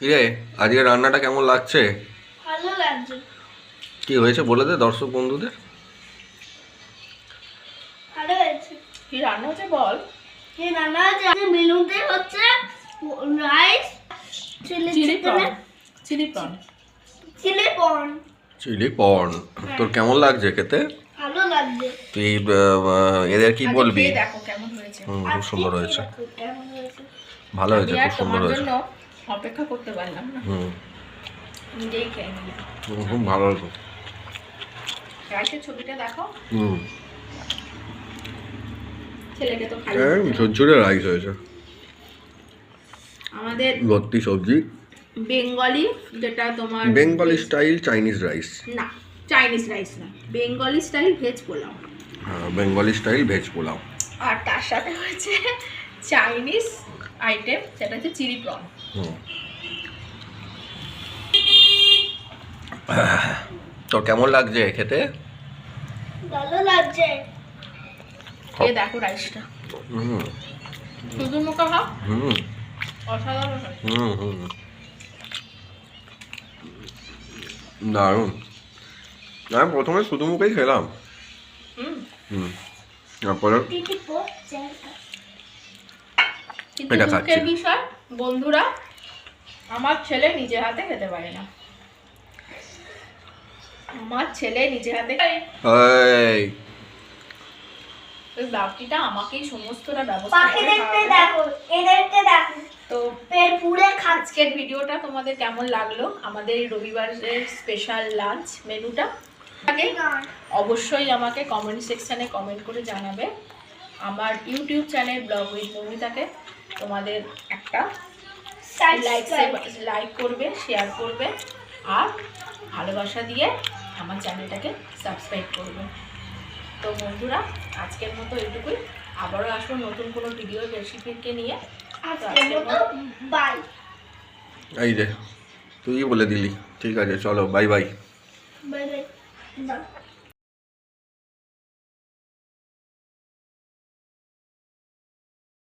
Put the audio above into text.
কিরে, আজকে রান্নাটা কেমন লাগছে? ভালো লাগছে। কি হয়েছে বলে দে দর্শক বন্ধুদের। ভালো হয়েছে। কি রান্না হচ্ছে বল? কি রান্না হচ্ছে? মেনুতে হচ্ছে rice, chilli chilli chicken, prawn. Chilli prawn. Chilli porn. Chilli porn. তোর কেমন লাগছে খেতে? ভালো লাগছে। তুই এদের কি বলবি? খেয়ে দেখো কেমন হয়েছে। খুব সুন্দর হয়েছে, কেমন হয়েছে? ভালো হয়েছে, আমি আর খুব সুন্দর তোমার হয়েছে। জন্য অপেক্ষা করতে পারলাম না, নিজেই খেয়ে নিলাম। খুব ভালো হয়েছে। রাইসের ছবিটা দেখো, হুম, ছেলেকে তো খাইয়ে ঝরঝরে রাইস হয়েছে, আমাদের ভর্তি সবজি। বেঙ্গলি, যেটা তোমার বেঙ্গলি স্টাইল চাইনিজ রাইস। না, চাইনিজ রাইস না, বেঙ্গলি স্টাইল ভেজ পোলাও। হ্যাঁ, বেঙ্গলি স্টাইল ভেজ পোলাও। আর তার সাথে হচ্ছে চাইনিজ আইটেম, যেটা হচ্ছে চিলি প্রন। হুম। তোর কেমন লাগছে খেতে? ভালো লাগছে। খেয়ে দেখো রাইসটা, হুম শুধু মুখে খাও, হুম অসাধারণ হয়েছে। হুম হুম দারুণ। আমি প্রথমে শুধু মুখেই খেলাম। হুম, হুম, তারপরে টিটি পড়ছে। কিন্তু এটা দুঃখের খাচ্ছি। বিষয় বন্ধুরা, আমার ছেলে নিজে হাতে খেতে পারে না। আমার ছেলে নিজে হাতে এই ওই বাকিটা আমাকেই সমস্তটা ব্যবস্থা করে পাখিদেরকে খাওয়াতে হয়। দেখো, এদেরকে দেখো, তো পেট পুড়ে খাচ্ছে। আজকের ভিডিওটা তোমাদের কেমন লাগলো, আমাদের এই রবিবারের স্পেশাল লাঞ্চ মেনুটা অবশ্যই আমাকে কমেন্ট সেকশানে কমেন্ট করে জানাবে। আমার ইউটিউব চ্যানেল ব্লগ উইথ মৌমিতাকে তোমাদের একটা লাইক করবে, শেয়ার করবে, আর ভালোবাসা দিয়ে আমার চ্যানেলটাকে সাবস্ক্রাইব করবে। তো বন্ধুরা, আজকের মতো এইটুকুই। আবারও আসবো নতুন কোনো ভিডিও রেসিপিকে নিয়ে। আজকের মতো বাই। এই যে তুই বলে দিলি। ঠিক আছে, চলো, বাই বাই। Bye bye.